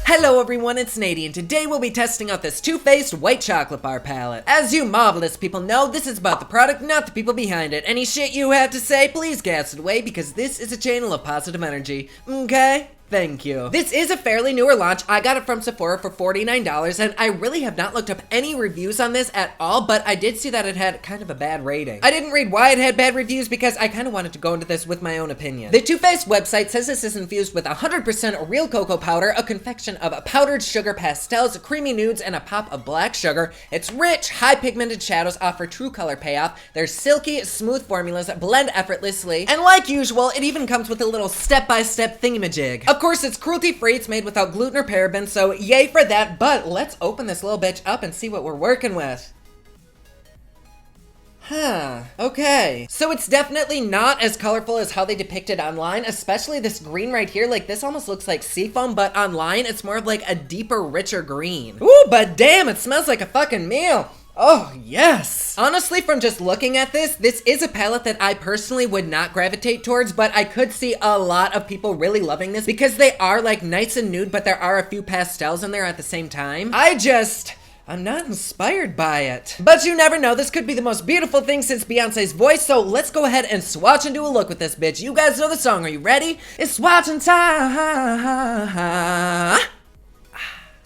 Hello everyone, it's NADI, and today we'll be testing out this Too Faced white chocolate bar palette. As you marvelous people know, this is about the product, not the people behind it. Any shit you have to say, please gas it away, because this is a channel of positive energy, okay? Thank you. This is a fairly newer launch. I got it from Sephora for $49, and I really have not looked up any reviews on this at all, but I did see that it had kind of a bad rating. I didn't read why it had bad reviews because I kind of wanted to go into this with my own opinion. The Too Faced website says this is infused with 100% real cocoa powder, a confection of powdered sugar pastels, creamy nudes, and a pop of black sugar. It's rich, high pigmented shadows offer true color payoff. There's silky, smooth formulas that blend effortlessly, and like usual, it even comes with a little step-by-step thingamajig. Of course, it's cruelty-free, it's made without gluten or parabens, so yay for that, but let's open this little bitch up and see what we're working with. Okay. So it's definitely not as colorful as how they depict it online, especially this green right here. Like, this almost looks like seafoam, but online, it's more of like a deeper, richer green. Ooh, but damn, it smells like a fucking meal. Oh, yes. Honestly, from just looking at this is a palette that I personally would not gravitate towards, but I could see a lot of people really loving this because they are like nice and nude, but there are a few pastels in there at the same time. I'm not inspired by it. But you never know, this could be the most beautiful thing since Beyonce's voice, so let's go ahead and swatch and do a look with this bitch. You guys know the song, are you ready? It's swatching time.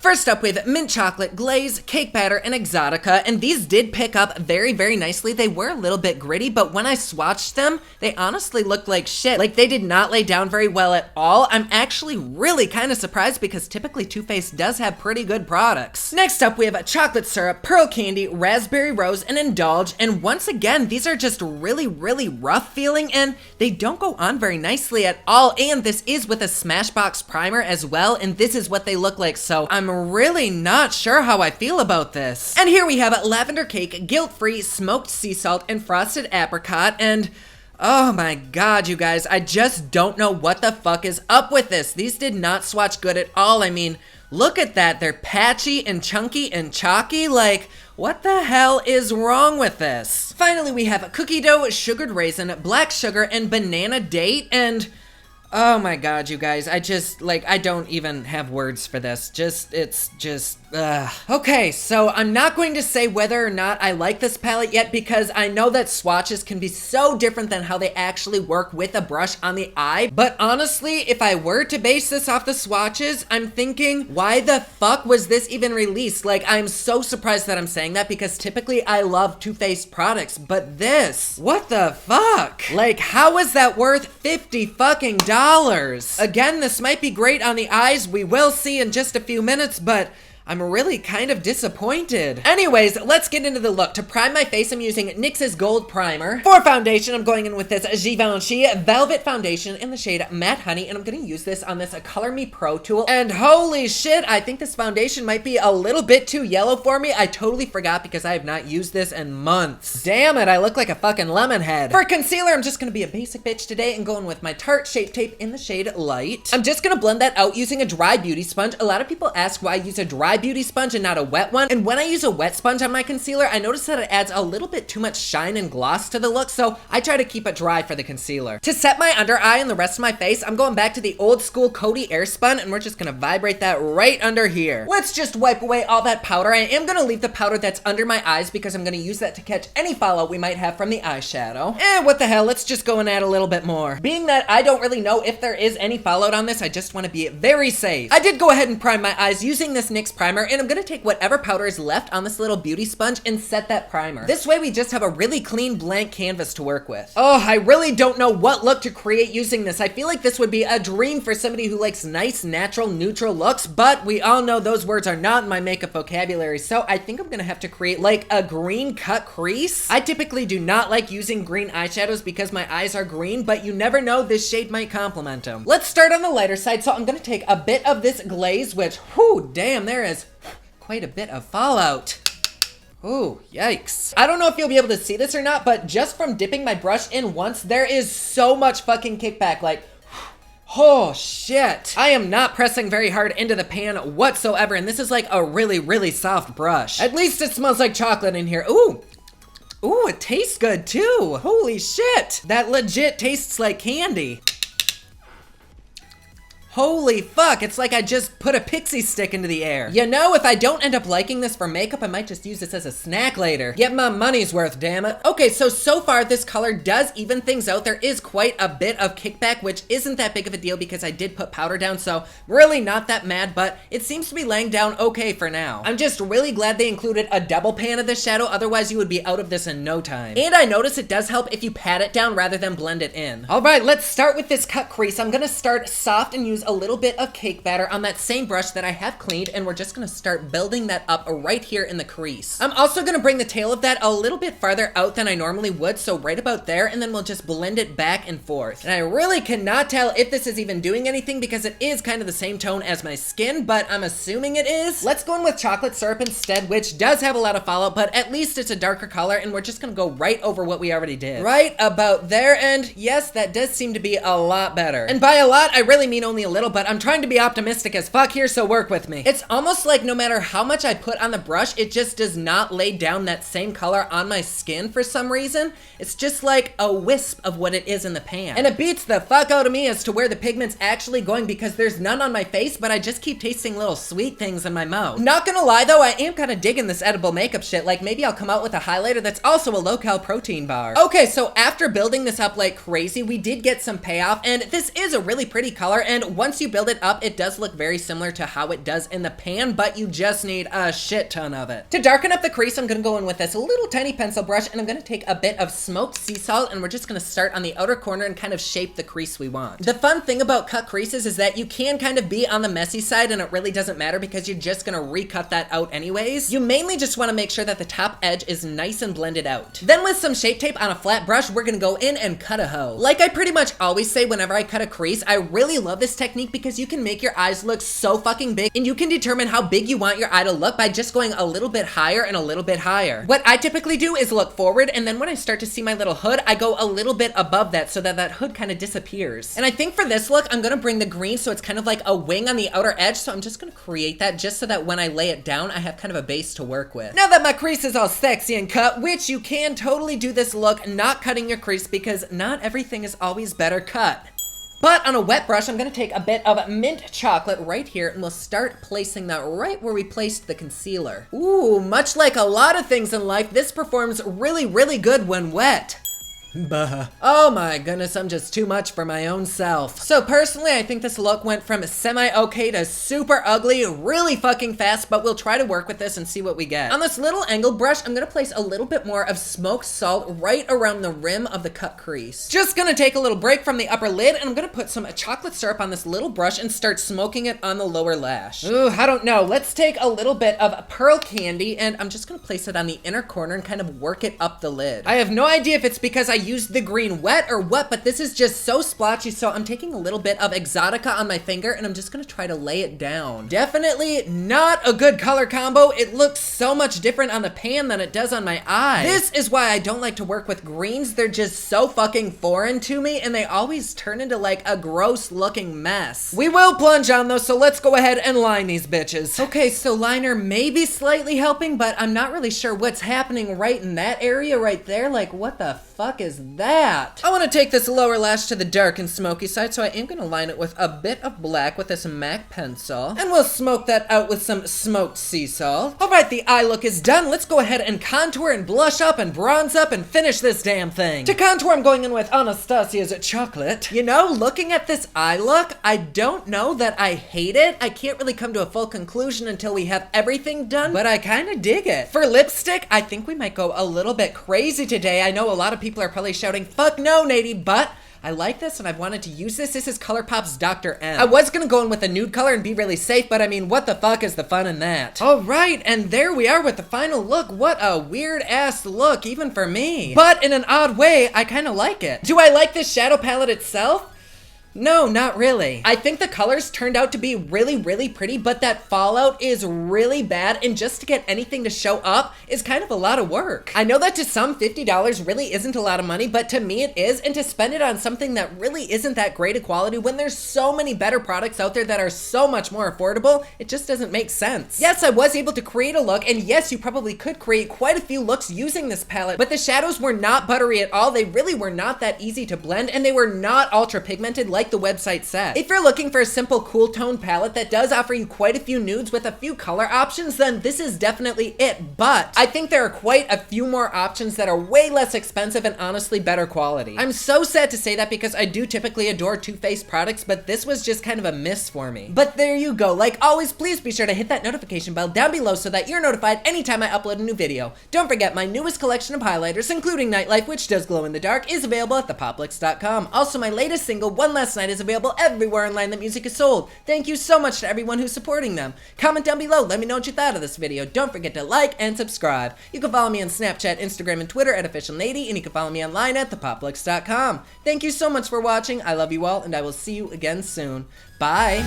First up, we have mint chocolate, glaze, cake batter, and exotica, and these did pick up very, very nicely. They were a little bit gritty, but when I swatched them, they honestly looked like shit. Like, they did not lay down very well at all. I'm actually really kind of surprised because typically Too Faced does have pretty good products. Next up, we have a chocolate syrup, pearl candy, raspberry rose, and indulge, and once again, these are just really, really rough feeling, and they don't go on very nicely at all, and this is with a smashbox primer as well, and this is what they look like, so I'm really not sure how I feel about this. And here we have lavender cake, guilt-free, smoked sea salt, and frosted apricot, and oh my god, you guys, I just don't know what the fuck is up with this. These did not swatch good at all. I mean, look at that. They're patchy and chunky and chalky. Like, what the hell is wrong with this? Finally, we have cookie dough, sugared raisin, black sugar, and banana date, and oh my god, you guys, I don't even have words for this. Okay, so I'm not going to say whether or not I like this palette yet because I know that swatches can be so different than how they actually work with a brush on the eye. But honestly, if I were to base this off the swatches, I'm thinking, why the fuck was this even released? Like, I'm so surprised that I'm saying that because typically I love Too Faced products, but this, what the fuck? Like, how is that worth 50 fucking dollars? Again, this might be great on the eyes. We will see in just a few minutes, but I'm really kind of disappointed. Anyways, let's get into the look. To prime my face, I'm using NYX's Gold Primer. For foundation, I'm going in with this Givenchy Velvet Foundation in the shade Matte Honey, and I'm gonna use this on this Color Me Pro tool. And holy shit, I think this foundation might be a little bit too yellow for me. I totally forgot because I have not used this in months. Damn it, I look like a fucking lemon head. For concealer, I'm just gonna be a basic bitch today and going with my Tarte Shape Tape in the shade Light. I'm just gonna blend that out using a dry beauty sponge. A lot of people ask why I use a dry beauty sponge and not a wet one, and when I use a wet sponge on my concealer, I notice that it adds a little bit too much shine and gloss to the look, so I try to keep it dry for the concealer. To set my under eye and the rest of my face, I'm going back to the old school Coty Airspun, and we're just gonna vibrate that right under here. Let's just wipe away all that powder. I am gonna leave the powder that's under my eyes because I'm gonna use that to catch any fallout we might have from the eyeshadow. And what the hell, let's just go and add a little bit more. Being that I don't really know if there is any fallout on this, I just wanna be very safe. I did go ahead and prime my eyes using this NYX primer, and I'm gonna take whatever powder is left on this little beauty sponge and set that primer. This way we just have a really clean blank canvas to work with. Oh, I really don't know what look to create using this. I feel like this would be a dream for somebody who likes nice, natural, neutral looks, but we all know those words are not in my makeup vocabulary, so I think I'm gonna have to create like a green cut crease. I typically do not like using green eyeshadows because my eyes are green, but you never know, this shade might complement them. Let's start on the lighter side, so I'm gonna take a bit of this glaze, which, whew, damn, there is quite a bit of fallout. Oh, yikes. I don't know if you'll be able to see this or not, but just from dipping my brush in once, there is so much fucking kickback, like, oh shit. I am not pressing very hard into the pan whatsoever, and this is like a really, really soft brush. At least it smells like chocolate in here. Ooh, it tastes good too. Holy shit. That legit tastes like candy. Holy fuck, it's like I just put a pixie stick into the air. You know, if I don't end up liking this for makeup, I might just use this as a snack later. Get my money's worth, damn it. Okay, so far this color does even things out. There is quite a bit of kickback, which isn't that big of a deal because I did put powder down, so really not that mad, but it seems to be laying down okay for now. I'm just really glad they included a double pan of this shadow, otherwise you would be out of this in no time. And I notice it does help if you pat it down rather than blend it in. All right, let's start with this cut crease. I'm gonna start soft and use a little bit of cake batter on that same brush that I have cleaned, and we're just gonna start building that up right here in the crease. I'm also gonna bring the tail of that a little bit farther out than I normally would, so right about there, and then we'll just blend it back and forth. And I really cannot tell if this is even doing anything because it is kind of the same tone as my skin, but I'm assuming it is. Let's go in with chocolate syrup instead, which does have a lot of fallout, but at least it's a darker color, and we're just gonna go right over what we already did. Right about there, and yes, that does seem to be a lot better. And by a lot, I really mean only a little, but I'm trying to be optimistic as fuck here, so work with me. It's almost like no matter how much I put on the brush, it just does not lay down that same color on my skin for some reason. It's just like a wisp of what it is in the pan. And it beats the fuck out of me as to where the pigment's actually going because there's none on my face, but I just keep tasting little sweet things in my mouth. Not gonna lie though, I am kind of digging this edible makeup shit. Like maybe I'll come out with a highlighter that's also a low-cal protein bar. Okay, so after building this up like crazy, we did get some payoff, and this is a really pretty color, and once you build it up, it does look very similar to how it does in the pan, but you just need a shit ton of it. To darken up the crease, I'm gonna go in with this little tiny pencil brush, and I'm gonna take a bit of smoked sea salt, and we're just gonna start on the outer corner and kind of shape the crease we want. The fun thing about cut creases is that you can kind of be on the messy side, and it really doesn't matter because you're just gonna recut that out anyways. You mainly just wanna make sure that the top edge is nice and blended out. Then with some shape tape on a flat brush, we're gonna go in and cut a hoe. Like I pretty much always say whenever I cut a crease, I really love this technique because you can make your eyes look so fucking big, and you can determine how big you want your eye to look by just going a little bit higher and a little bit higher. What I typically do is look forward, and then when I start to see my little hood, I go a little bit above that so that that hood kind of disappears. And I think for this look, I'm gonna bring the green so it's kind of like a wing on the outer edge, so I'm just gonna create that just so that when I lay it down, I have kind of a base to work with. Now that my crease is all sexy and cut, which you can totally do this look not cutting your crease because not everything is always better cut. But on a wet brush, I'm gonna take a bit of mint chocolate right here, and we'll start placing that right where we placed the concealer. Ooh, much like a lot of things in life, this performs really, really good when wet. Bah. Oh my goodness, I'm just too much for my own self. So personally, I think this look went from semi-okay to super ugly really fucking fast, but we'll try to work with this and see what we get. On this little angled brush, I'm gonna place a little bit more of smoked salt right around the rim of the cut crease. Just gonna take a little break from the upper lid, and I'm gonna put some chocolate syrup on this little brush and start smoking it on the lower lash. Ooh, I don't know. Let's take a little bit of pearl candy, and I'm just gonna place it on the inner corner and kind of work it up the lid. I have no idea if it's because I used the green wet or what, but this is just so splotchy, so I'm taking a little bit of Exotica on my finger, and I'm just gonna try to lay it down. Definitely not a good color combo. It looks so much different on the pan than it does on my eye. This is why I don't like to work with greens. They're just so fucking foreign to me, and they always turn into like a gross looking mess. We will plunge on those, so let's go ahead and line these bitches. Okay, so liner may be slightly helping, but I'm not really sure what's happening right in that area right there. Like, what the fuck is that? I want to take this lower lash to the dark and smoky side, so I am going to line it with a bit of black with this MAC pencil, and we'll smoke that out with some smoked sea salt. Alright, the eye look is done. Let's go ahead and contour and blush up and bronze up and finish this damn thing. To contour, I'm going in with Anastasia's chocolate. You know, looking at this eye look, I don't know that I hate it. I can't really come to a full conclusion until we have everything done, but I kind of dig it. For lipstick, I think we might go a little bit crazy today. I know a lot of people are probably shouting, fuck no, NADI, but I like this and I've wanted to use this. This is ColourPop's Dr. M. I was gonna go in with a nude color and be really safe, but I mean, what the fuck is the fun in that? All right, and there we are with the final look. What a weird ass look, even for me. But in an odd way, I kind of like it. Do I like this shadow palette itself? No, not really. I think the colors turned out to be really, really pretty, but that fallout is really bad, and just to get anything to show up is kind of a lot of work. I know that to some $50 really isn't a lot of money, but to me it is, and to spend it on something that really isn't that great a quality when there's so many better products out there that are so much more affordable, it just doesn't make sense. Yes, I was able to create a look, and yes, you probably could create quite a few looks using this palette, but the shadows were not buttery at all. They really were not that easy to blend, and they were not ultra pigmented like the website said. If you're looking for a simple cool tone palette that does offer you quite a few nudes with a few color options, then this is definitely it. But I think there are quite a few more options that are way less expensive and honestly better quality. I'm so sad to say that because I do typically adore Too Faced products, but this was just kind of a miss for me. But there you go. Like always, please be sure to hit that notification bell down below so that you're notified anytime I upload a new video. Don't forget, my newest collection of highlighters, including Nightlife, which does glow in the dark, is available at thepopluxe.com. Also, my latest single, One Last Night, is available everywhere online that music is sold. Thank you so much to everyone who's supporting them. Comment down below, let me know what you thought of this video. Don't forget to like and subscribe. You can follow me on Snapchat, Instagram, and Twitter at officialnadi, and you can follow me online at thepopluxe.com. Thank you so much for watching. I love you all, and I will see you again soon. Bye!